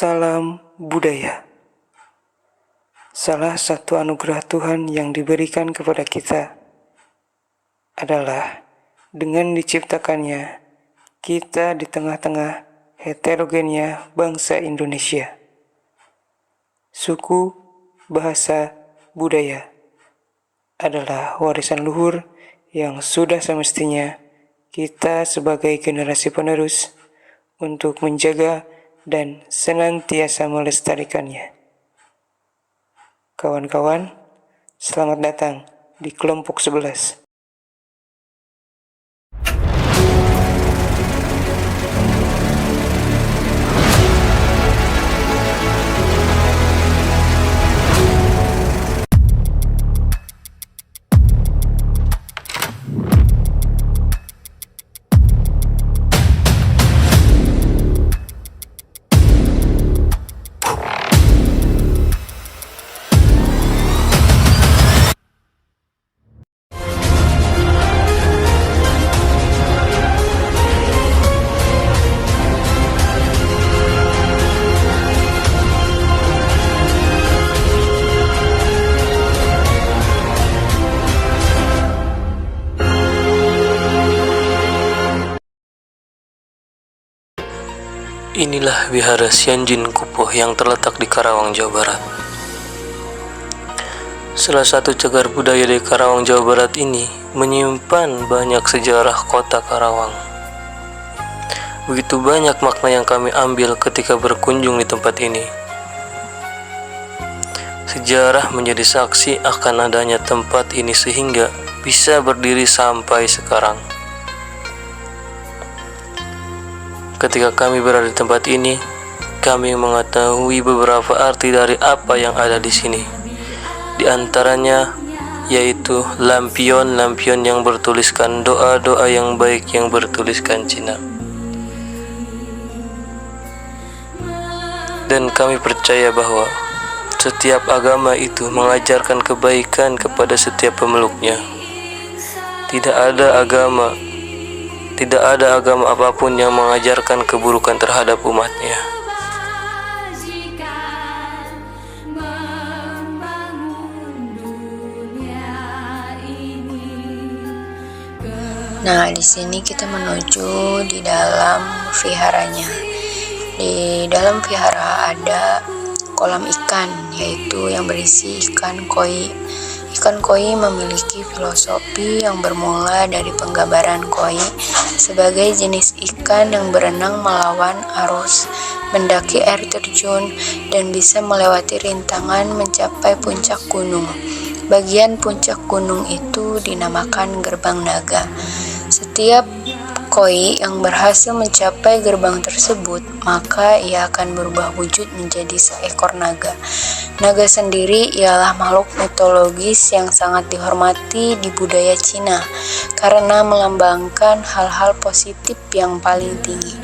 Salam budaya. Salah satu anugerah Tuhan yang diberikan kepada kita adalah dengan diciptakannya kita di tengah-tengah heterogennya bangsa Indonesia. Suku, bahasa, budaya adalah warisan luhur yang sudah semestinya kita sebagai generasi penerus untuk menjaga dan senantiasa melestarikannya. Kawan-kawan, selamat datang di kelompok 11. Inilah Wihara Sianjin Kupoh yang terletak di Karawang, Jawa Barat. Salah satu cagar budaya di Karawang, Jawa Barat ini menyimpan banyak sejarah kota Karawang. Begitu banyak makna yang kami ambil ketika berkunjung di tempat ini. Sejarah menjadi saksi akan adanya tempat ini sehingga bisa berdiri sampai sekarang. Ketika kami berada di tempat ini, kami mengetahui beberapa arti dari apa yang ada di sini. Di antaranya yaitu lampion-lampion yang bertuliskan doa-doa yang baik yang bertuliskan Cina. Dan kami percaya bahwa setiap agama itu mengajarkan kebaikan kepada setiap pemeluknya. Tidak ada agama apapun yang mengajarkan keburukan terhadap umatnya. Nah, di sini kita menuju di dalam viharanya. Di dalam vihara ada kolam ikan, yaitu yang berisi ikan koi. Ikan koi memiliki filosofi yang bermula dari penggambaran koi sebagai jenis ikan yang berenang melawan arus, mendaki air terjun, dan bisa melewati rintangan mencapai puncak gunung. Bagian puncak gunung itu dinamakan gerbang naga. Setiap koi yang berhasil mencapai gerbang tersebut, maka ia akan berubah wujud menjadi seekor naga. Naga sendiri ialah makhluk mitologis yang sangat dihormati di budaya Cina karena melambangkan hal-hal positif yang paling tinggi.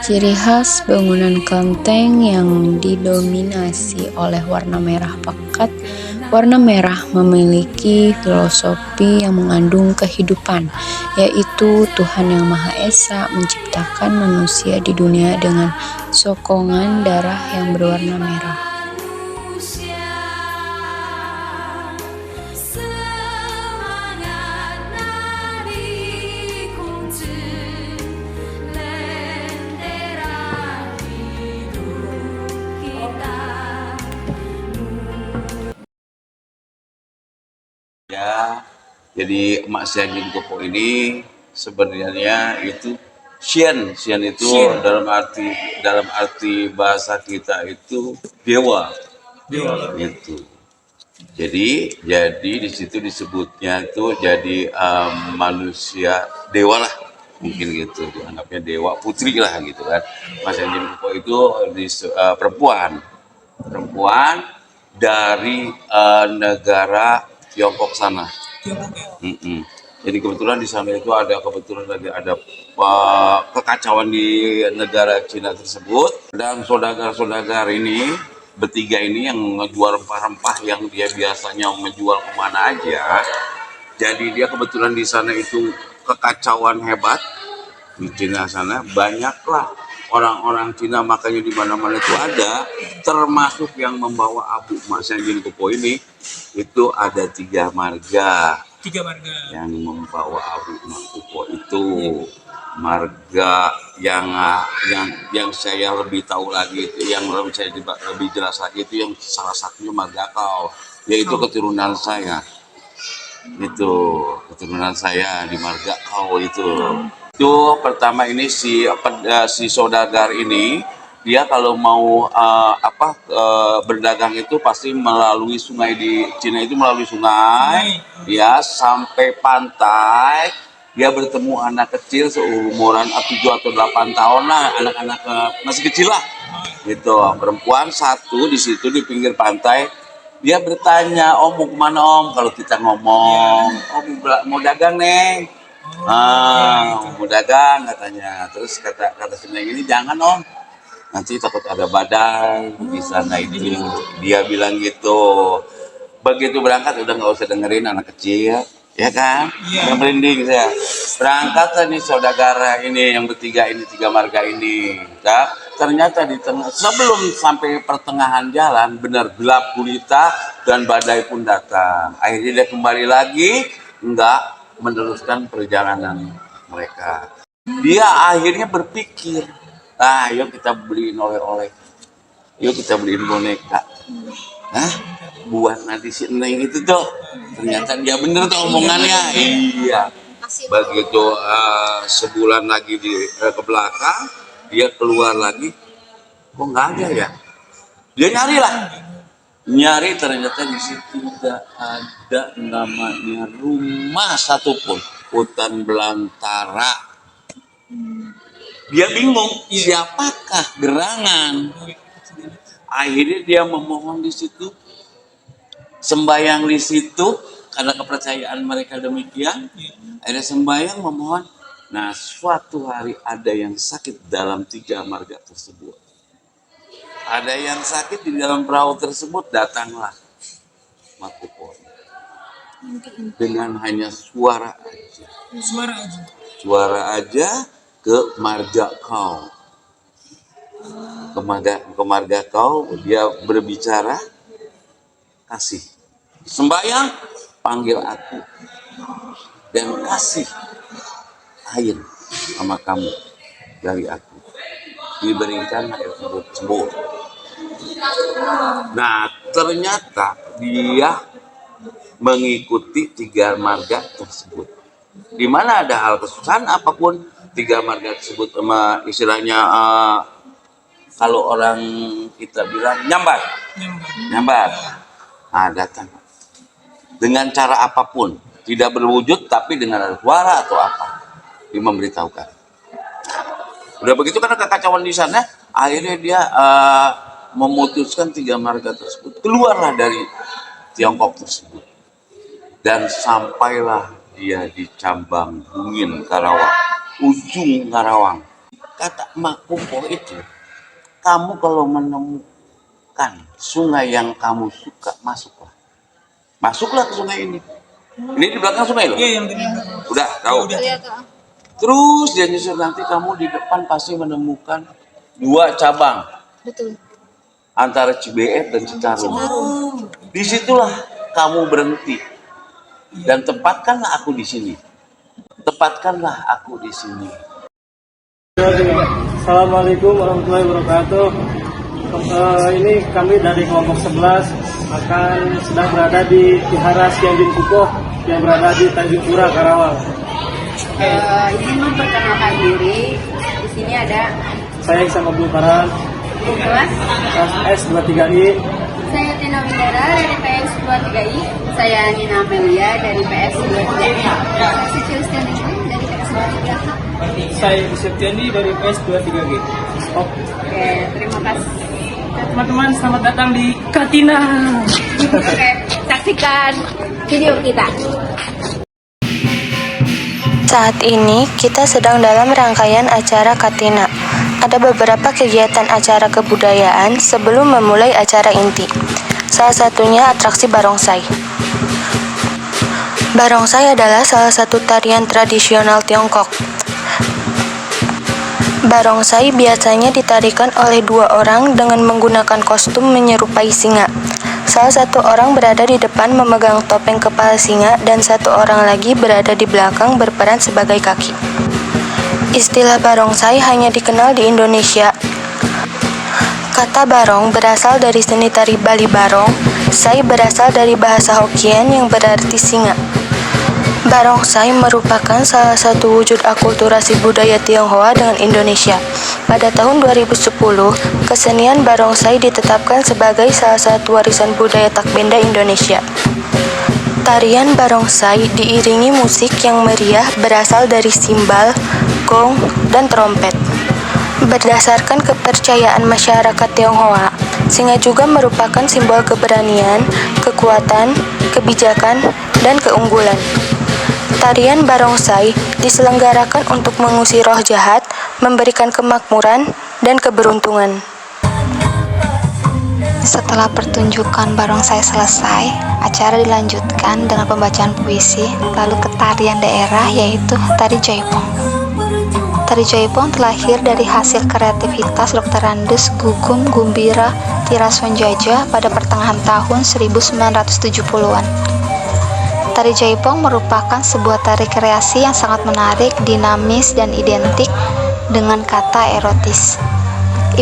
Ciri khas bangunan kelenteng yang didominasi oleh warna merah pekat. Warna merah memiliki filosofi yang mengandung kehidupan, yaitu Tuhan Yang Maha Esa menciptakan manusia di dunia dengan sokongan darah yang berwarna merah. Ya, jadi emak Sianjin Kupoh ini sebenarnya itu Sian itu dalam arti bahasa kita itu dewa itu. Jadi di situ disebutnya itu jadi manusia dewa lah, mungkin gitu, dianggapnya dewa putri lah gitu kan. Mas Sianjin Kupoh itu perempuan dari negara Tiongkok sana. Jadi kebetulan di sana itu ada kekacauan di negara Cina tersebut, dan saudagar ini bertiga ini yang ngejual rempah-rempah yang dia biasanya menjual kemana aja. Jadi dia kebetulan di sana itu kekacauan hebat di Cina sana, banyaklah orang-orang Cina makanya di mana-mana itu ada, termasuk yang membawa abu emas yang Jin Kupo ini, itu ada 3 marga. 3 marga Yang membawa abu emas Kupo itu marga yang saya lebih tahu lagi itu, yang lebih jelas lagi itu yang salah satunya marga Kau, yaitu keturunan saya. Itu keturunan saya di marga Kau itu. Itu pertama ini si saudagar ini, dia kalau mau berdagang itu pasti melalui sungai. Di Cina itu melalui sungai, dia sampai pantai, dia bertemu anak kecil seumuran 7 atau 8 tahun lah, anak-anak masih kecil lah gitu, perempuan satu di situ di pinggir pantai. Dia bertanya, "Om mau kemana Om?" Kalau kita ngomong, "Om mau dagang Neng." Mau dagang katanya. Terus kata si Neng ini, "Jangan Om, nanti takut ada badai di sana itu." Dia bilang gitu. Begitu berangkat udah nggak usah dengerin anak kecil, ya kan? Udah merinding saya. Berangkat nih saudara ini yang bertiga ini, 3 marga ini. Ternyata di tengah, sebelum sampai pertengahan jalan, benar gelap gulita dan badai pun datang. Akhirnya dia kembali lagi, enggak meneruskan perjalanan mereka. Dia akhirnya berpikir, yuk kita beliin oleh-oleh, yuk kita beliin boneka. Buat nanti si Neng itu tuh. Ternyata dia bener tuh omongannya. Iya. Begitu sebulan lagi ke belakang, dia keluar lagi, kok nggak ada ya? Dia nyari ternyata di situ tidak ada namanya rumah satupun, hutan belantara. Dia bingung, siapakah gerangan? Akhirnya dia memohon di situ, sembahyang di situ, karena kepercayaan mereka demikian. Akhirnya sembahyang memohon. Nah, suatu hari ada yang sakit dalam 3 marga tersebut. Ada yang sakit di dalam perahu tersebut, datanglah Makupo dengan hanya suara aja ke marga Kau. Ke marga Kau, dia berbicara, kasih. Sembahyang, panggil aku dan kasih air sama kamu dari aku, diberikan air sembuh. Nah, ternyata dia mengikuti 3 marga tersebut. Di mana ada hal kesusahan apapun, 3 marga tersebut istilahnya kalau orang kita bilang nyambat. Datang dengan cara apapun, tidak berwujud tapi dengan suara atau apa, dia memberitahukan. Udah begitu karena kekacauan di sana, akhirnya dia memutuskan 3 marga tersebut keluarlah dari Tiongkok tersebut dan sampailah dia di Cambang Bungin, Karawang, ujung Karawang. Kata Makupo itu, kamu kalau menemukan sungai yang kamu suka, masuklah ke sungai ini. Ini di belakang sungai loh. Iya, yang di Udah tahu. Terus dia nyusul, nanti kamu di depan pasti menemukan 2 cabang. Betul. Antara Cibeet dan Citarum. Disitulah kamu berhenti dan tempatkanlah aku di sini. Assalamualaikum warahmatullahi wabarakatuh. Ini kami dari kelompok 11 akan sedang berada di Vihara Jin Kupo yang berada di Tanjung Pura, Karawang. Izin memperkenalkan diri. Di sini ada Saya Iksan Abdul Farhan, kelas. S23I. Saya Tina Windara dari PS 23I. Saya Nina Amelia dari PS 23I. Saya Cecil Stanley dari PS 23I. Saya Septiandi dari PS 23G. Oke, terima kasih. Teman-teman, selamat datang di Katina. Oke, saksikan video kita. Saat ini kita sedang dalam rangkaian acara Katina. Ada beberapa kegiatan acara kebudayaan sebelum memulai acara inti. Salah satunya atraksi barongsai. Barongsai adalah salah satu tarian tradisional Tiongkok. Barongsai biasanya ditarikan oleh 2 orang dengan menggunakan kostum menyerupai singa. Salah satu orang berada di depan memegang topeng kepala singa dan 1 orang lagi berada di belakang berperan sebagai kaki. Istilah barongsai hanya dikenal di Indonesia. Kata barong berasal dari seni tari Bali Barong, sai berasal dari bahasa Hokkien yang berarti singa. Barongsai merupakan salah satu wujud akulturasi budaya Tionghoa dengan Indonesia. Pada tahun 2010, kesenian barongsai ditetapkan sebagai salah satu warisan budaya Takbenda Indonesia. Tarian barongsai diiringi musik yang meriah berasal dari simbal, gong, dan trompet. Berdasarkan kepercayaan masyarakat Tionghoa, singa juga merupakan simbol keberanian, kekuatan, kebijakan, dan keunggulan. Tarian barongsai diselenggarakan untuk mengusir roh jahat, memberikan kemakmuran, dan keberuntungan. Setelah pertunjukan barongsai selesai, acara dilanjutkan dengan pembacaan puisi, lalu ke tarian daerah yaitu tari jaipong. Tari jaipong terlahir dari hasil kreativitas Dr. Randus Gugum Gumbira Tirasonjaja pada pertengahan tahun 1970-an. Tari jaipong merupakan sebuah tari kreasi yang sangat menarik, dinamis, dan identik dengan kata erotis.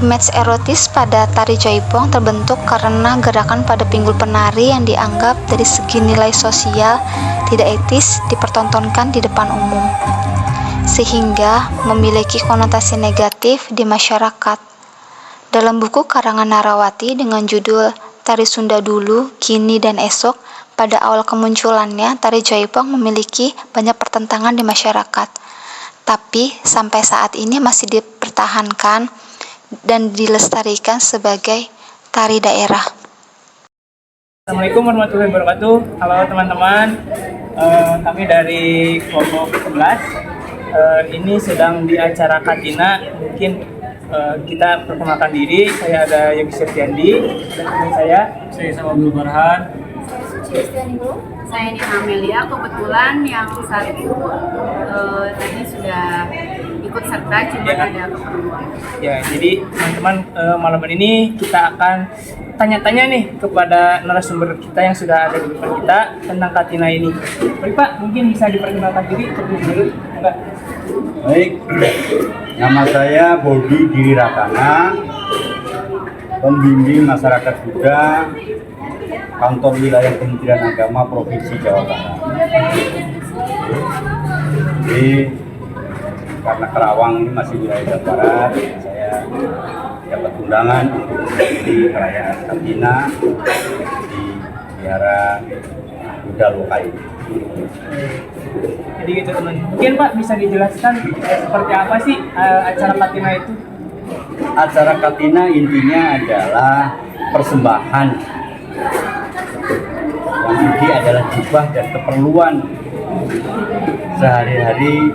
Image erotis pada tari jaipong terbentuk karena gerakan pada pinggul penari yang dianggap dari segi nilai sosial tidak etis dipertontonkan di depan umum, sehingga memiliki konotasi negatif di masyarakat. Dalam buku karangan Narawati dengan judul Tari Sunda Dulu, Kini, dan Esok, pada awal kemunculannya, tari jaipong memiliki banyak pertentangan di masyarakat, tapi sampai saat ini masih dipertahankan dan dilestarikan sebagai tari daerah. Assalamualaikum warahmatullahi wabarakatuh. Halo teman-teman, kami dari kelompok 11. Ini sedang di acara Katina. Mungkin kita perkenalkan diri. Saya ada Yogi Septiandi, dan teman saya sama Abdul Barhan. Saya Nina Amelia, kebetulan yang satu tadi sudah ikut serta, cuma ada keperluan. Ya, jadi teman-teman, malam ini kita akan tanya-tanya nih kepada narasumber kita yang sudah ada di depan kita tentang Katina ini. Baik Pak, mungkin bisa diperkenalkan diri terlebih dahulu, enggak? Baik, nama saya Bodi Diri Ratana, pembimbing masyarakat Buddha, Kantor Wilayah Kementerian Agama Provinsi Jawa Barat. Jadi karena Kerawang ini masih wilayah Jawa Barat, saya dapat undangan untuk mengikuti perayaan Katina di Wihara Buddha Loka ini. Jadi gitu teman. Mungkin Pak bisa dijelaskan seperti apa sih acara Katina itu? Acara Katina intinya adalah persembahan. Yang inti adalah jubah dan keperluan sehari-hari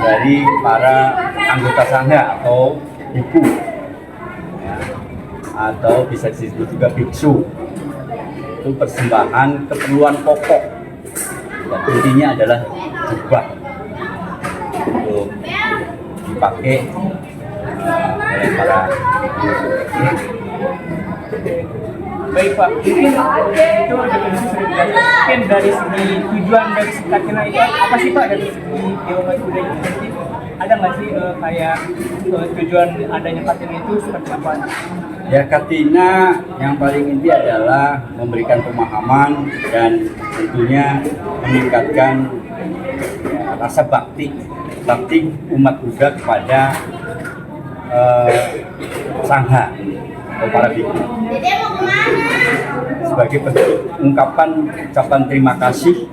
dari para anggota sangha atau biku, ya, atau bisa disebut juga biksu. Itu persembahan keperluan pokok. Dan intinya adalah jubah untuk dipakai oleh para Baik Pak, mungkin itu definisi sudah dijelaskan. Mungkin dari segi tujuan dari Katina itu apa sih Pak, dari segi ilmu budaya itu? Ada nggak sih kayak tujuan adanya Katina itu seperti apa? Ya, Katina yang paling inti adalah memberikan pemahaman dan tentunya meningkatkan rasa bakti umat Buddha kepada sangha atau para biku, sebagai bentuk ucapan terima kasih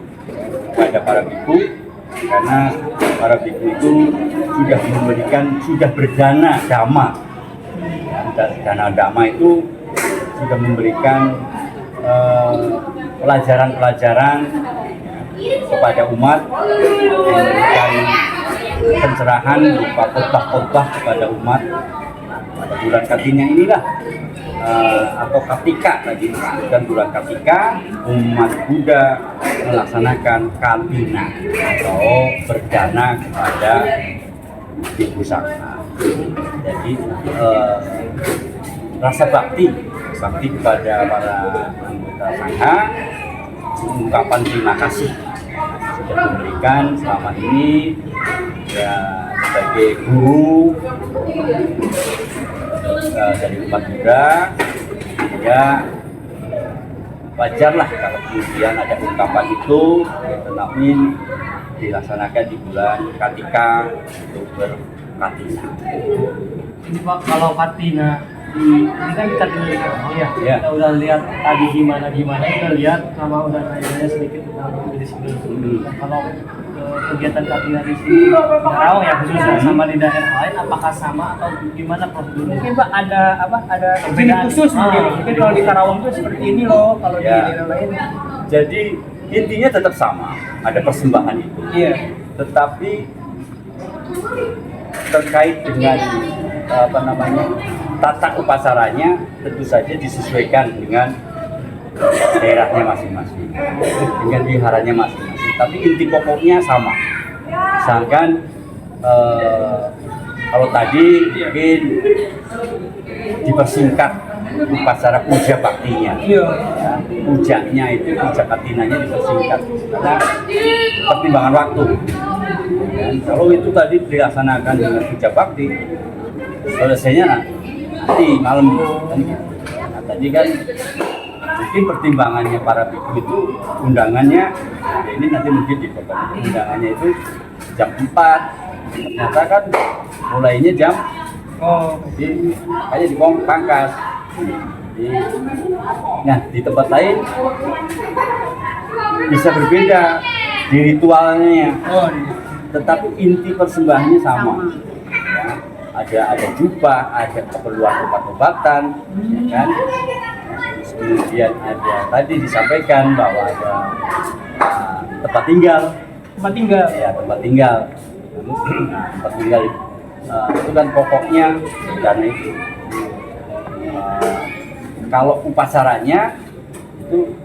kepada para biku, karena para biku itu sudah berdana dhamma. Dana dhamma itu sudah memberikan pelajaran-pelajaran kepada umat, memberikan pencerahan berupa khotbah-khotbah kepada umat. Pada bulan Katina inilah atau Katika, tadi disebutkan bulan Katika, umat Buddha melaksanakan Katina atau berdana kepada biku sangha. Jadi rasa bakti kepada para anggota sangha, ungkapan terima kasih sudah memberikan selama ini ya sebagai guru dari umat Buddha. Ya wajarlah kalau kemudian ada ungkapan itu tenamin dilaksanakan di bulan Katika untuk berkatina. Ini Pak, kalau Katina ini kan kita tinggal di Karawang ya. Kita udah lihat tadi gimana kita lihat sama udah nanya sedikit tentang di sini. Nah, kalau kegiatan Katina di sini Karawang ya khususnya sama di daerah lain, apakah sama atau gimana prosedurnya? Mungkin Pak ada perbedaan khusus mungkin kalau di Karawang itu seperti ini loh, kalau di daerah lain. Jadi intinya tetap sama, ada persembahan itu. Iya. Tetapi terkait dengan tata upasaranya tentu saja disesuaikan dengan daerahnya masing-masing, dengan wiharanya masing-masing. Tapi inti pokoknya sama. Misalkan kalau tadi mungkin dipersingkat upacara puja baktinya, pujanya itu puja katinanya dipersingkat karena pertimbangan waktu. Dan kalau itu tadi dilaksanakan dengan puja bakti, selesainya nanti malam kan gitu. Nah, tadi kan mungkin pertimbangannya para biku itu undangannya ya ini nanti mungkin dipotong, undangannya itu jam 4, ternyata kan mulainya jam jadi kayak dipangkas. Nah di tempat lain bisa berbeda di ritualnya, tetapi inti persembahannya sama. Ya, ada jubah, ada keperluan obat-obatan, ya kan? Kemudian ada tadi disampaikan bahwa ada tempat tinggal, ya tempat tinggal itu kan pokoknya karena itu. Kalau upasaranya itu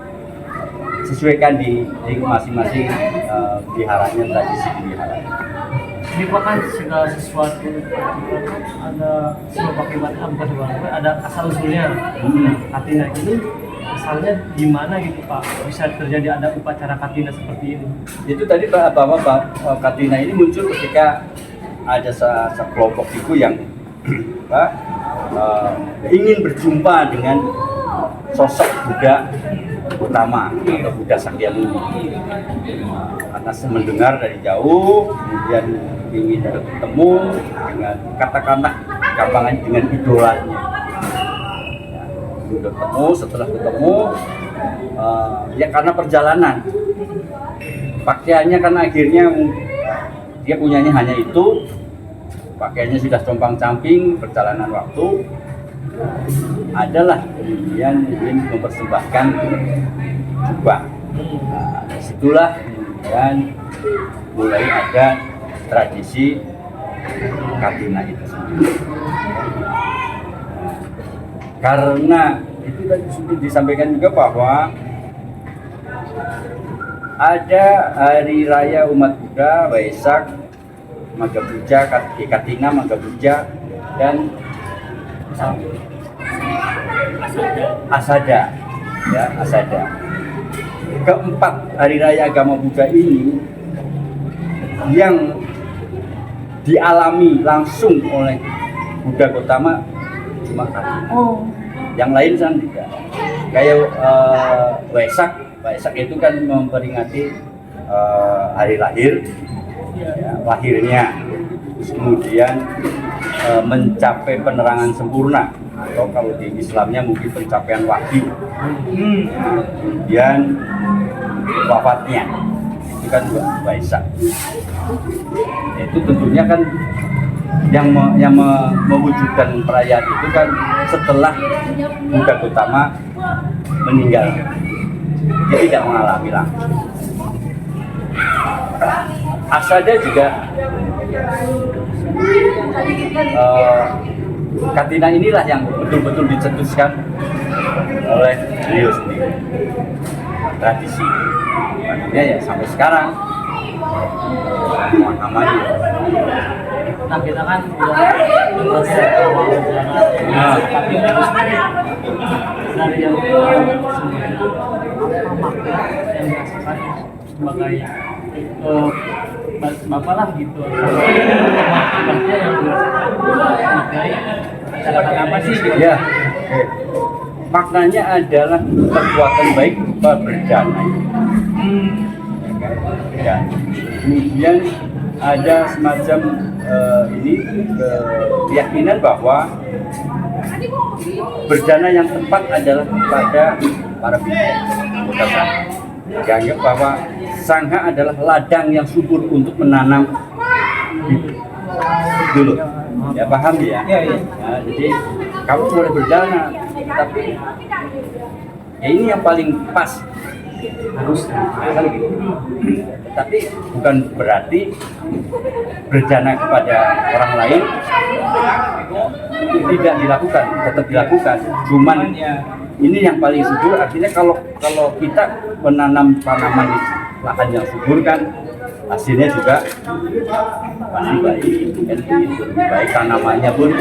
sesuaikan di masing-masing biharanya, tradisi di biharanya. Ini Pak kan segala sesuatu ada sebab akibat ada asal usulnya. Katina ini asalnya gimana gitu Pak? Bisa terjadi ada upacara katina seperti ini? Itu tadi bahwa katina ini muncul ketika ada sekelompok itu yang ingin berjumpa dengan sosok Buddha utama atau Buddha Sakyamuni, karena mendengar dari jauh, kemudian ingin bertemu dengan katakanlah gampangan dengan idolanya. Sudah ketemu, setelah ketemu ya karena perjalanan pakaiannya kan akhirnya dia punyanya hanya itu, pakaiannya sudah compang-camping, perjalanan waktu adalah kemudian ingin mempersembahkan jubah. Nah, disitulah kemudian mulai ada tradisi katina itu sendiri. Karena itu tadi sudah disampaikan juga bahwa ada hari raya umat Buddha, Waisak, Magha Puja, Katina, Magha Puja, dan Asada, ya Asada. Keempat hari raya agama Buddha ini yang dialami langsung oleh Buddha Gautama cuma Katina. Yang lain kan tidak. Kayak Waisak itu kan memperingati hari lahir, ya, lahirnya. Terus kemudian mencapai penerangan sempurna, atau kalau di Islamnya mungkin pencapaian wahyu. Kemudian wafatnya itu kan Waisak. Itu tentunya kan yang mewujudkan perayaan itu kan setelah Buddha Gautama meninggal. Dia tidak mengalami langsung. Asada juga Katina inilah yang betul-betul dicetuskan oleh beliau sendiri. Tradisi, makanya ya sampai sekarang pemahamannya. Nah kita kan udah proses awal berjalan, tapi terus dari yang semua itu apa makna yang dirasakan sebagai bapak lah gitu. Makna yang dirasakan dari acara apa sih? Gitu? Ya, maknanya adalah perbuatan baik berupa berjana. Ya. Kemudian ada semacam keyakinan bahwa berjana yang tepat adalah kepada para biksu. Dianggap bahwa sangha adalah ladang yang subur untuk menanam dulu. Ya paham ya? Iya. Nah, jadi kamu boleh berjana, tapi ya ini yang paling pas harus kan gitu. Tapi bukan berarti berjana kepada orang lain tidak dilakukan, tetap dilakukan. Cuman ini yang paling subur. Artinya kalau kita menanam tanaman di lahan yang subur kan hasilnya juga pasti baik, baik tanamannya pun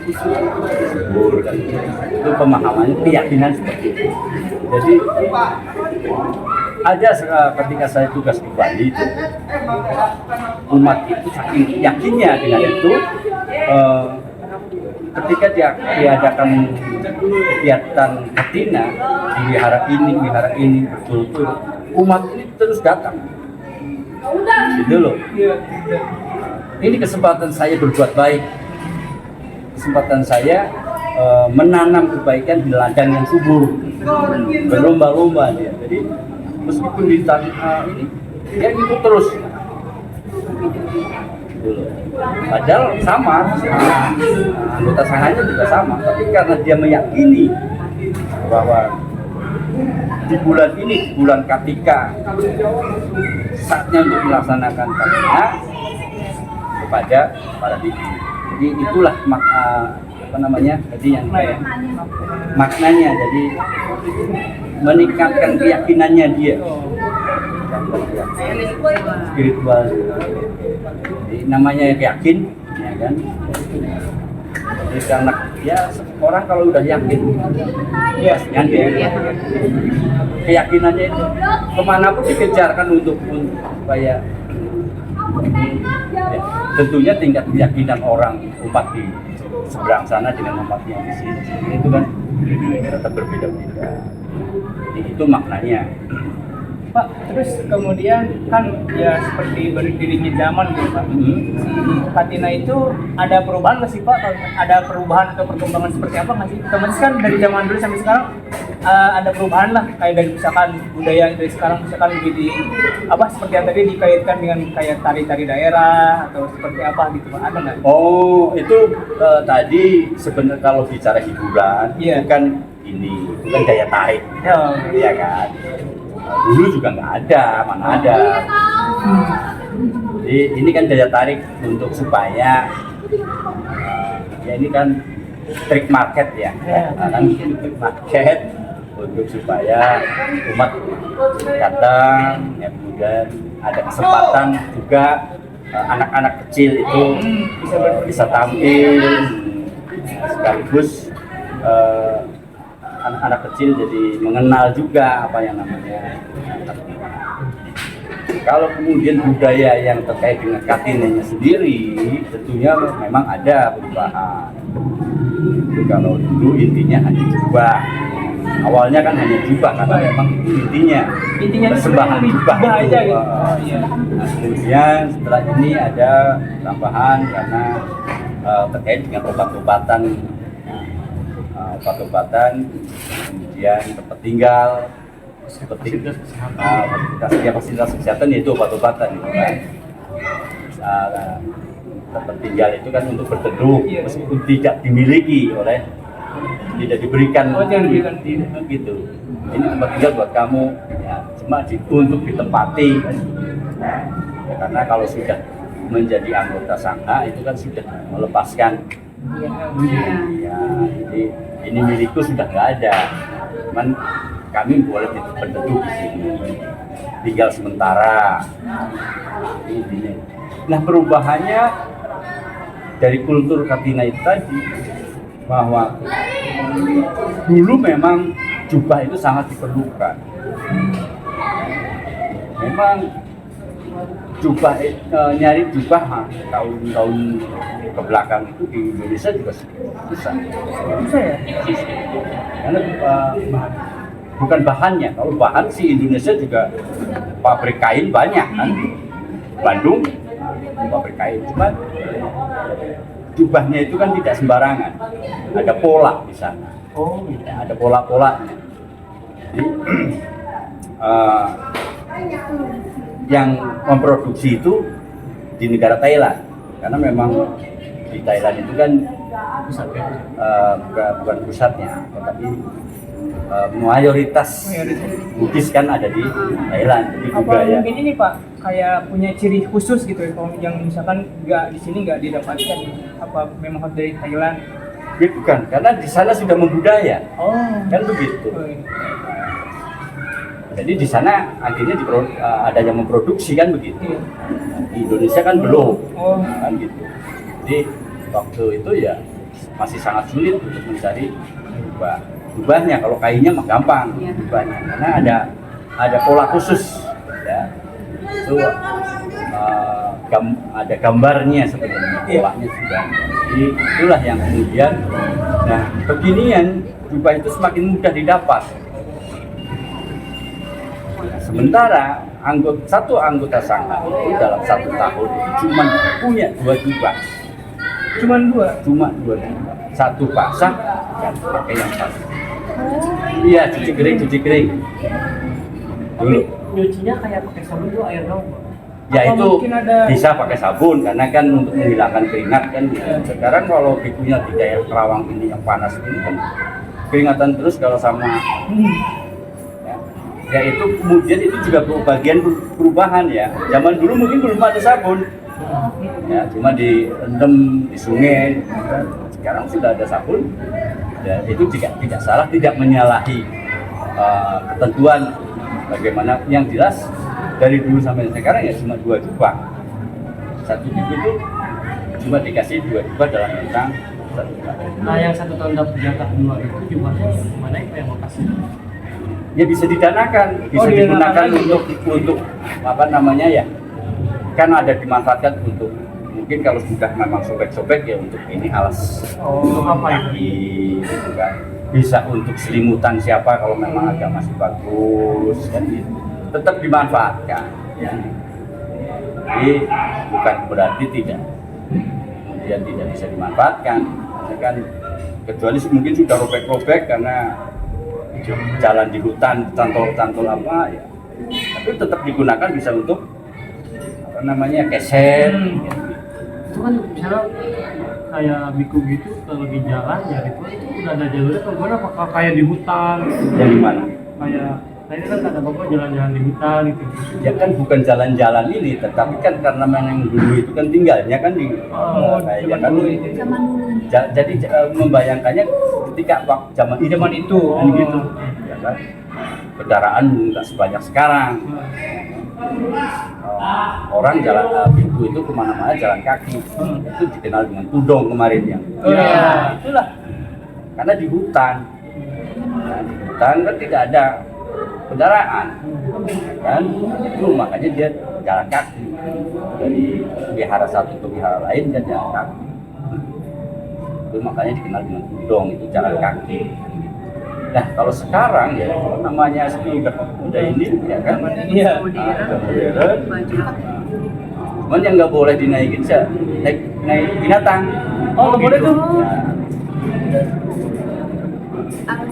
subur kan. Itu pemahamannya, keyakinan seperti itu. Jadi ada ketika saya tugas di Bali itu, umat itu saking yakinnya dengan itu, ketika diadakan kegiatan katina di wihara ini betul-betul umat ini terus datang. Gitu loh. Ini kesempatan saya berbuat baik, kesempatan saya menanam kebaikan di ladang yang subur, berlomba-lomba dia. Jadi meskipun di ini dia ikut terus. Padahal sama, anggota sanghanya juga sama, tapi karena dia meyakini bahwa di bulan ini, bulan Kartika, saatnya untuk melaksanakan katina kepada para biksu. Jadi itulah jadi yang maknanya, jadi meningkatkan keyakinannya dia. Spiritual. Jadi namanya yakin, ya kan? Jadi karena ya orang kalau udah yakin, ya kan dia, keyakinannya itu kemanapun dikejarkan untuk supaya ya, tentunya tingkat keyakinan orang umat di seberang sana dengan umat yang di sini itu kan tetap berbeda-beda. Jadi itu maknanya. Pak, terus kemudian kan ya seperti berdirinya zaman gitu Pak. Si katina itu ada perubahan nggak sih Pak? Ada perubahan atau perkembangan seperti apa nggak sih? Otomatis kan dari zaman dulu sampai sekarang ada perubahan lah, kayak dari misalkan budaya dari sekarang misalkan jadi apa seperti yang tadi dikaitkan dengan kayak tari-tari daerah atau seperti apa gitu Pak, ada nggak? Oh itu tadi sebenarnya kalau bicara hiburan itu kan ini bukan daya tarik, ya kan? Dulu juga nggak ada, mana ada. Jadi ini kan daya tarik untuk supaya ya ini kan trik market ya, kan trik market untuk supaya umat datang, ya, kemudian ada kesempatan juga anak-anak kecil itu bisa tampil, sekaligus anak-anak kecil jadi mengenal juga apa yang namanya. Kalau kemudian budaya yang terkait dengan katinanya sendiri, tentunya memang ada perubahan. Jadi kalau dulu intinya hanya jubah, awalnya kan hanya jubah karena memang itu intinya persembahan jubah aja gitu. Nah, kemudian setelah ini ada tambahan karena terkait dengan obat-obatan, kemudian tempat tinggal, fasilitas kesehatan yaitu obat-obatan gitu kan. Tempat tinggal itu kan untuk berteduh meskipun tidak dimiliki tidak diberikan gitu. Ini tempat tinggal buat kamu ya, cuma untuk ditempati ya, karena kalau sudah menjadi anggota sangha itu kan sudah melepaskan ya, jadi ini milikku sudah nggak ada, cuman kami boleh berteduh di sini, tinggal sementara. intinya. Nah, perubahannya dari kultur Katina itu tadi, bahwa dulu memang jubah itu sangat diperlukan. Memang jubah nyari jubah tahun-tahun ke belakang itu di Indonesia juga susah ya? Karena bukan bahannya. Kalau bahan sih Indonesia juga pabrik kain banyak kan. Bandung pabrik kain, cuma jubahnya itu kan tidak sembarangan. Ada pola di sana. Ya, ada pola-polanya. Jadi yang memproduksi itu di negara Thailand, karena memang di Thailand itu kan bukan pusatnya, tetapi mayoritas Buddhis kan ada di Thailand. Jadi Apa budaya. mungkin ini Pak kayak punya ciri khusus gitu ya, yang misalkan nggak di sini nggak didapatkan, apa memang harus dari Thailand? Bukan, karena di sana sudah membudaya, kan begitu. Jadi di sana akhirnya ada yang memproduksi kan begitu. Di Indonesia kan belum, kan gitu. Jadi waktu itu ya masih sangat sulit untuk mencari jubahnya. Kalau kainnya mah gampang jubahnya, karena ada pola khusus, ya. Itu ada gambarnya sebenarnya, polanya sudah. Jadi itulah yang kemudian, nah kekinian jubah itu semakin mudah didapat. Sementara satu anggota sangga itu dalam 1 tahun cuma punya 2 jubah. Cuma dua Cuma 2 jubah. Satu basah dan pakai yang basah. Iya, cuci kering. Dulu. nyucinya kayak pakai sabun tuh air dong? Ya Apa itu mungkin ada- bisa pakai sabun karena kan untuk menghilangkan keringat kan. Sekarang kalau bikunya di daerah Kerawang ini yang panas ini kan keringatan terus kalau sama ya itu kemudian itu juga bagian perubahan ya. Zaman dulu mungkin belum ada sabun, ya cuma direndam di sungai. Sekarang sudah ada sabun, ya itu tidak salah, tidak menyalahi ketentuan. Bagaimana yang jelas dari dulu sampai sekarang ya cuma 2 jubah. Satu biku itu cuma dikasih 2 jubah dalam rentang 1 tahun. Nah yang 1 tahun dapat jatah 2 itu jumlahnya mana yang mau kasih? Ya bisa didanakan, bisa digunakan untuk apa namanya ya, kan ada dimanfaatkan untuk mungkin kalau sudah memang sobek-sobek ya untuk ini alas untuk apa ini gitu kan, bisa untuk selimutan siapa kalau memang agak masih bagus kan gitu, tetap dimanfaatkan ya. Jadi bukan berarti tidak kemudian tidak bisa dimanfaatkan, karena kan kecuali mungkin sudah robek-robek karena jalan di hutan, tantol apa ya, tapi tetap digunakan bisa untuk apa namanya keset. Itu kan misalnya kayak biku gitu kalau di jalan ya itu udah ada jalurnya atau gimana? Apakah kayak di hutan? Yang di mana? Kayak tadi kan kata bapak jalan-jalan di hutan gitu. Ya kan bukan jalan-jalan ini, tetapi kan karena memang dulu itu kan tinggalnya kan di kayak kan jadi membayangkannya ketika zaman itu kan gitu ya kan, kendaraan nggak sebanyak sekarang. Orang jalan pintu itu kemana-mana jalan kaki, itu dikenal dengan tudong kemarin yang itulah karena di hutan. Nah, di hutan kan tidak ada kendaraan kan, itu makanya dia jalan kaki dari wihara satu ke wihara lain kan jalan kaki, itu makanya dikenal dengan tudong, itu jalan kaki. Nah kalau sekarang ya namanya udah ini ya kan, modern. Cuman yang nggak boleh dinaikin sih naik binatang. Oh nggak boleh tuh.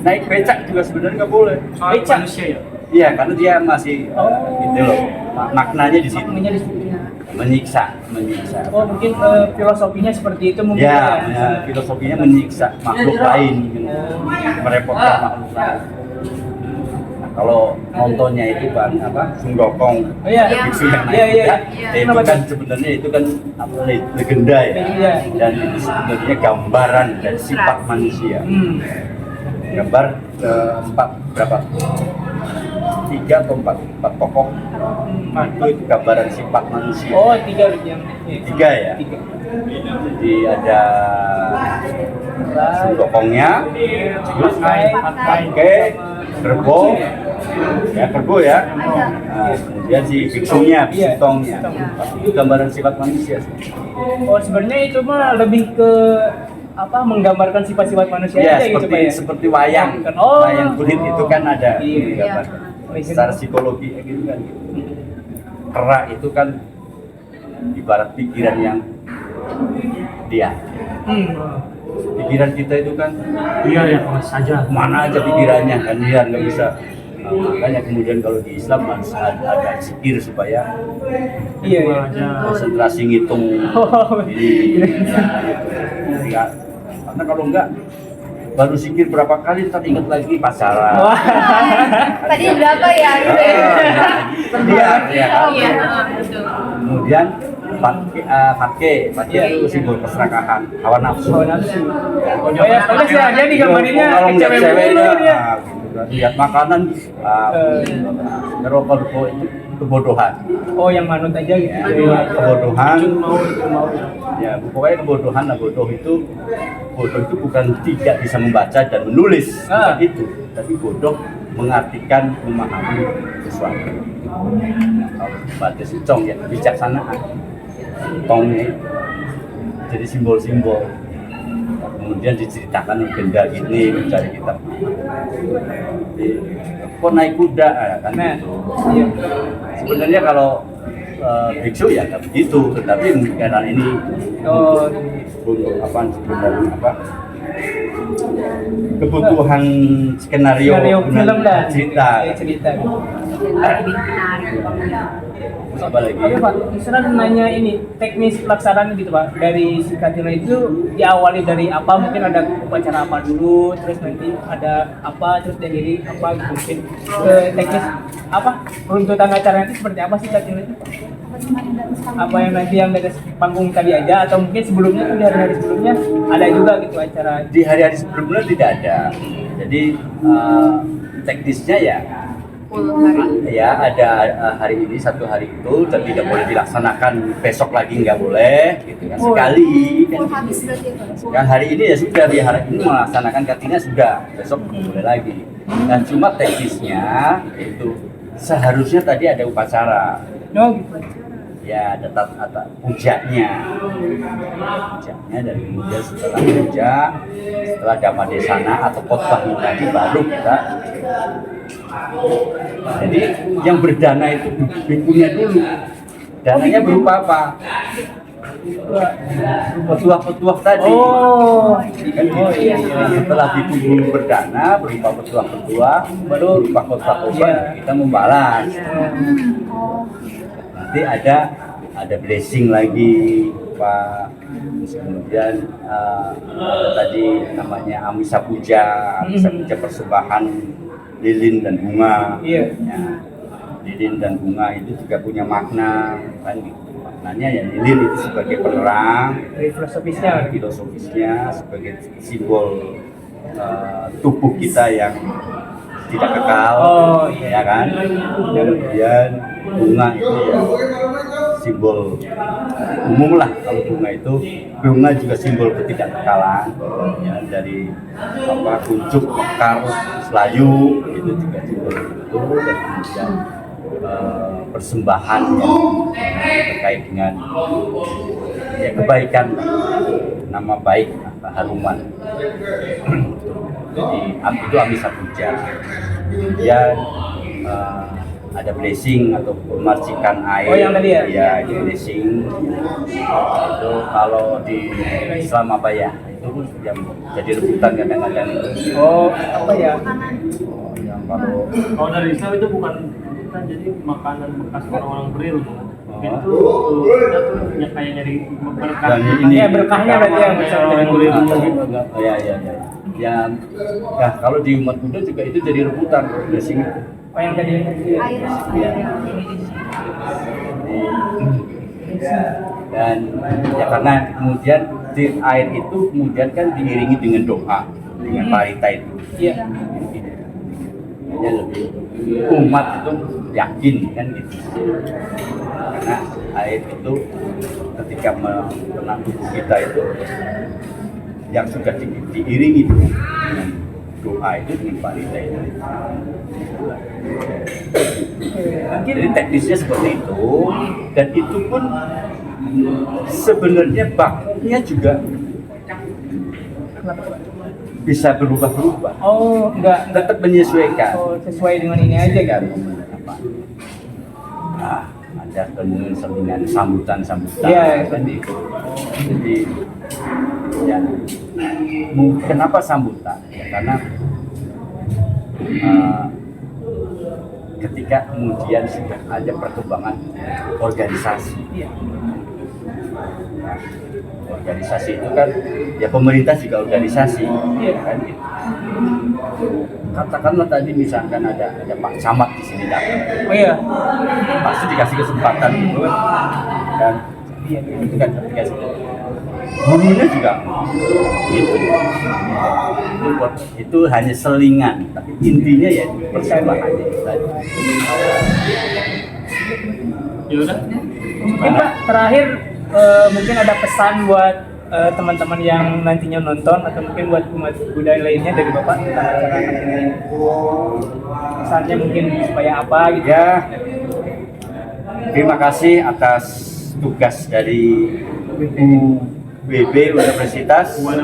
Naik becak juga sebenarnya nggak boleh. Becak manusia ya? Iya, karena dia masih gitu loh. Maknanya di situ. Menyiksa. Oh mungkin filosofinya seperti itu mungkin Ya, filosofinya menyiksa makhluk lain, gitu. Merepotkan makhluk lain. Nah, kalau nontonnya itu kan apa? Sundokong. Biksu yang naik kuda. Itu kan sebenarnya itu kan apa, legenda ya. Dan itu sebenarnya gambaran dari sifat manusia. Gambar 4 berapa? 3 atau 4 tokoh. Itu gambaran sifat manusia. Oh, 3 yang 3 ya. 3. Jadi ada sukokongnya, terus pakai kerbau, ya. Nah, kemudian si biksunya, bisitongnya. Itu gambaran sifat manusia. Oh, sebenarnya itu mah lebih ke menggambarkan sifat-sifat manusia Ya, aja gitu Pak ya. seperti wayang. Oh. Wayang kulit itu kan ada Iya. secara psikologi gitu kan. Kera itu kan ibarat pikiran yang dia. Pikiran kita itu kan mana aja pikirannya kan dia nggak bisa. Nah, makanya kemudian kalau di Islam harus ada zikir supaya konsentrasi ngitung ini. Ya, karena kalau enggak baru zikir berapa kali ntar ingat lagi pacaran. Tadi berapa ya? Iya. Betul. Kemudian Fatke itu simbol keserakahan, hawa nafsu. Oh ya, pada sih aja digambarinnya Kalau ngeliat cewek cewek mulu ya, dia. lihat makanan, rokok itu kebodohan. Oh, yang manut aja gitu. Kebodohan. Ya, pokoknya kebodohan. Nah, bodoh itu bukan tidak bisa membaca dan menulis, bukan itu, tapi bodoh mengartikan, memahami sesuatu. Kalau baca cong ya kebijaksanaan. Tongnya jadi simbol-simbol. Kemudian diceritakan benda gini mencari kitab. Kok naik kuda kan gitu. Iya. Sebenarnya kalau biksu ya nggak begitu, tetapi karena ini untuk kebutuhan skenario film dan cerita. Lebih menarik. Apa lagi? Oke Pak, misalnya nanya ini teknis pelaksanaan gitu Pak, dari si Katina itu diawali dari apa, mungkin ada upacara apa dulu, terus nanti ada apa, terus diakhiri apa gitu, mungkin teknis runtutan acara nanti seperti apa sih Katina itu Pak? Apa yang nanti yang dari panggung tadi aja, atau mungkin sebelumnya tuh di hari-hari sebelumnya ada juga gitu acara? Di hari-hari sebelumnya tidak ada, jadi teknisnya ya ada hari ini, satu hari itu, dan tidak boleh dilaksanakan besok lagi, nggak boleh gitu kan, sekali kan hari ini ya sudah, di hari ini melaksanakan Katina sudah, besok boleh lagi. Nah cuma teknisnya itu seharusnya tadi ada upacara ya, ada pujaknya, dan kemudian setelah puja, setelah Dhammadesana atau khotbahnya tadi baru kita. Jadi yang berdana itu bikunya dulu. Dananya berupa apa? Petuah-petuah tadi. Setelah biku berdana berupa petuah-petuah, baru berupa khotbah kita membalas. Nanti ada blessing lagi Pak. Kemudian tadi namanya Amisa Puja persembahan lilin dan bunga. Ya, lilin dan bunga itu juga punya makna kan. Maknanya ya lilin itu sebagai penerang, filosofisnya sebagai simbol tubuh kita yang tidak kekal, ya kan. Kemudian bunga itu ya simbol umum lah, kalau bunga juga simbol ketidakkekalan ya, dari kuncup, mekar, selayu itu juga simbol itu. Dan kemudian persembahan yang terkait dengan ya kebaikan, nama baik, haruman. Jadi itu Amisa Puja. Kemudian ada blessing atau pemarcikan air. Yang tadi ya? Ya, itu blessing. Itu kalau di Islam apa ya? Itu yang jadi rebutan kadang-kadang itu. Apa ya? Yang kalau dari Islam itu bukan rebutan, jadi makanan bekas orang-orang berilmu. Itu ya kayak nyari berkah. Ya berkahnya berarti yang orang berilmu. Ya, kalau di umat Buddha juga itu jadi rebutan blessing. Yang tadi dan ya karena kemudian air itu kemudian kan diiringi dengan doa, dengan parita itu. lebih umat itu yakin kan gitu. Karena air itu ketika mengenang tubuh kita itu yang sudah diiringi dengan doa itu dengan farida itu. Jadi teknisnya seperti itu, dan itu pun sebenarnya bakunya juga bisa berubah-ubah. Oh, enggak Tetap menyesuaikan. oh, sesuai dengan ini aja kan. Apa? Nah, ada selingan sambutan-sambutan Iya, kan itu. Jadi ya, kenapa sambutan? Ya, karena ketika kemudian sudah ada perkembangan organisasi. Nah, organisasi itu kan ya pemerintah juga organisasi kan gitu. Katakanlah tadi misalkan ada Pak Camat di sini datang, Oh iya. pasti dikasih kesempatan gitu kan, dan itu kan ketika gurunya juga gitu. Itu hanya selingan, tapi intinya ya persembahan itu tadi. Ya udah. Mungkin Pak terakhir mungkin ada pesan buat teman-teman yang nantinya nonton atau mungkin buat umat budaya lainnya dari Bapak tentang acara ini. Pesannya mungkin supaya apa gitu. Ya, terima kasih atas tugas dari UBB Universitas Buana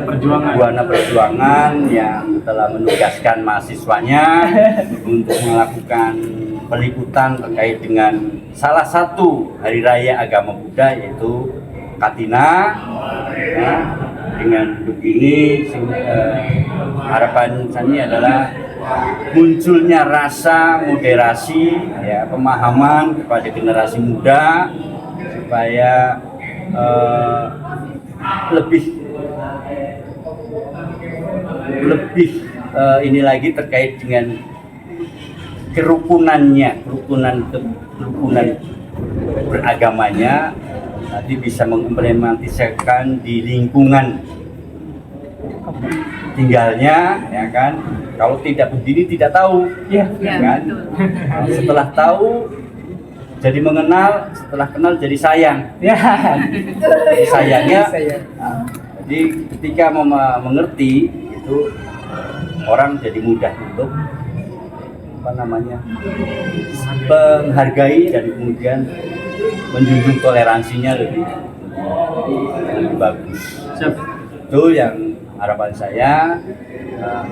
Perjuangan yang telah menugaskan mahasiswanya untuk melakukan peliputan terkait dengan salah satu hari raya agama Buddha, yaitu Katina. Nah, dengan begini harapan saya adalah munculnya rasa moderasi, ya, pemahaman kepada generasi muda supaya lebih ini lagi terkait dengan kerukunan beragamanya, nanti bisa mengimplementasikan di lingkungan tinggalnya, ya kan. Kalau tidak begini tidak tahu, ya kan. Nah, setelah tahu jadi mengenal, setelah kenal jadi sayang. Ya. Sayangnya, nah, jadi ketika mengerti itu orang jadi mudah untuk menghargai dan kemudian menjunjung toleransinya lebih bagus. Itu yang harapan saya,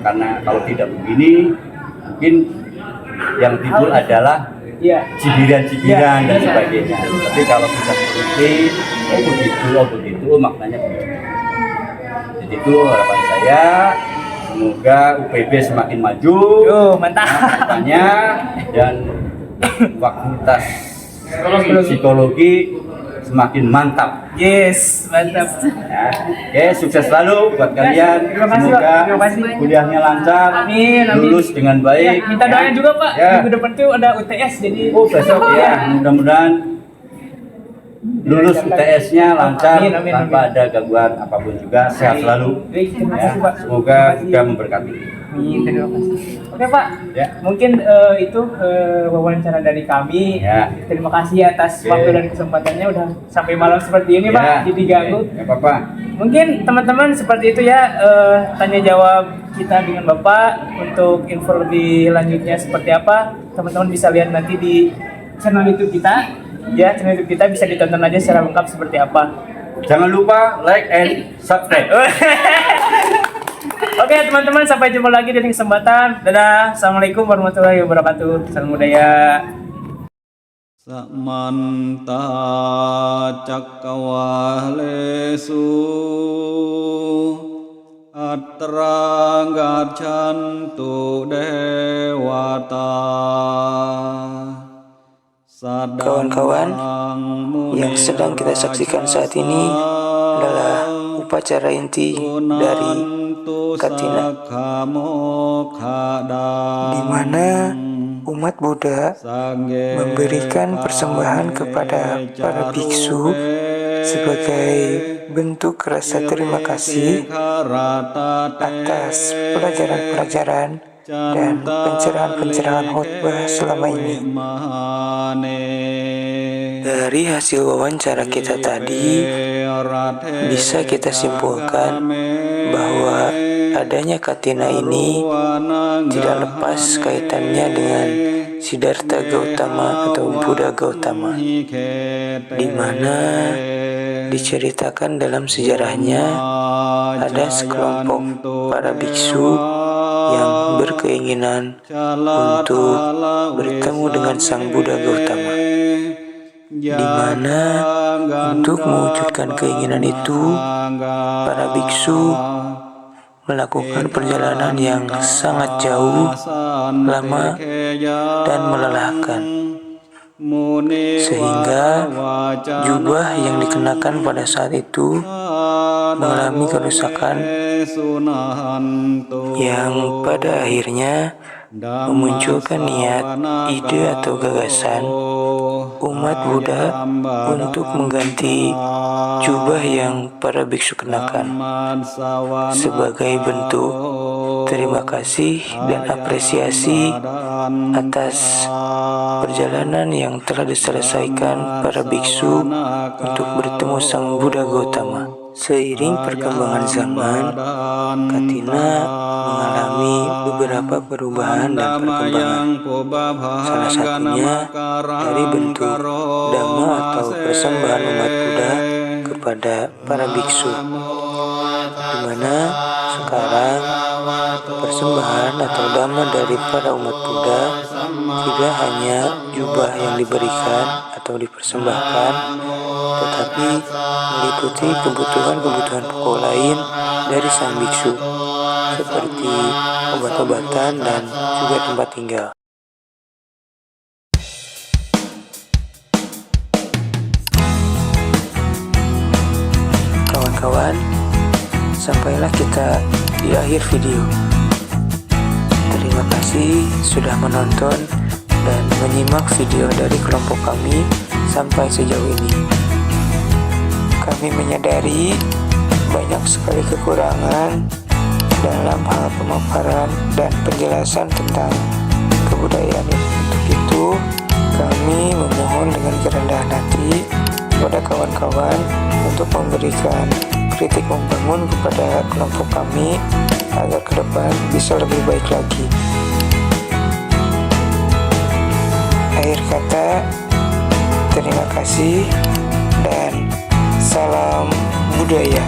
karena kalau tidak begini mungkin yang timbul adalah cibiran-cibiran dan sebagainya. Tapi kalau bisa seperti begitu, maknanya begitu. Jadi itu harapan saya. Semoga UPB semakin maju, mantap, dan fakultas psikologi semakin mantap. Yes, mantap. Ya. Oke, sukses selalu buat kalian. Terima kasih, Semoga Pak. Terima kasih. kuliahnya lancar, Amin. lulus dengan baik. Ya, minta doanya juga Pak. Ya. Minggu depan tuh ada UTS jadi. Besok ya, mudah-mudahan lulus UTS-nya lancar, Amin, tanpa ada gangguan apapun juga. Sehat selalu. Terima Ya, kasih Pak. semoga juga memberkati. Amin, terima kasih. Oke Pak, Ya. mungkin itu wawancara dari kami. Ya. Terima kasih atas Oke. waktu dan kesempatannya udah sampai malam seperti ini Ya. Pak, jadi ganggu. Nggak apa-apa. Mungkin teman-teman seperti itu ya, tanya jawab kita dengan Bapak. Untuk info lebih lanjutnya seperti apa, teman-teman bisa lihat nanti di channel YouTube kita. Ya, channel YouTube kita bisa ditonton aja secara lengkap seperti apa. Jangan lupa like and subscribe. Oke teman-teman, sampai jumpa lagi di kesempatan. Dadah, assalamualaikum warahmatullahi wabarakatuh. Salam budaya. Samanta cakkawalesu atra gaccantu dewata. Kawan-kawan, yang sedang kita saksikan saat ini adalah upacara inti dari Katina, di mana umat Buddha memberikan persembahan kepada para biksu sebagai bentuk rasa terima kasih atas pelajaran-pelajaran dan pencerahan-pencerahan khotbah selama ini. Dari hasil wawancara kita tadi, bisa kita simpulkan bahwa adanya Katina ini tidak lepas kaitannya dengan Siddhartha Gautama atau Buddha Gautama, di mana diceritakan dalam sejarahnya ada sekelompok para biksu yang berkeinginan untuk bertemu dengan Sang Buddha Gautama, di mana untuk mewujudkan keinginan itu para biksu melakukan perjalanan yang sangat jauh, lama, dan melelahkan, sehingga jubah yang dikenakan pada saat itu mengalami kerusakan yang pada akhirnya memunculkan niat, ide atau gagasan umat Buddha untuk mengganti jubah yang para biksu kenakan sebagai bentuk terima kasih dan apresiasi atas perjalanan yang telah diselesaikan para biksu untuk bertemu Sang Buddha Gautama. Seiring perkembangan zaman, Katina mengalami beberapa perubahan dan perkembangan. Salah satunya dari bentuk dhamma atau persembahan umat Buddha kepada para biksu, di mana sekarang persembahan atau dhamma dari para umat Buddha tidak hanya jubah yang diberikan atau dipersembahkan, tetapi meliputi kebutuhan-kebutuhan pokok lain dari sang biksu, seperti obat-obatan dan juga tempat tinggal. Kawan-kawan, sampailah kita di akhir video. Terima kasih sudah menonton dan menyimak video dari kelompok kami sampai sejauh ini. Kami menyadari banyak sekali kekurangan dalam hal pemaparan dan penjelasan tentang kebudayaan ini. Untuk itu, kami memohon dengan kerendahan hati kepada kawan-kawan untuk memberikan kritik membangun kepada kelompok kami agar ke depan bisa lebih baik lagi. Akhir kata, terima kasih dan salam budaya.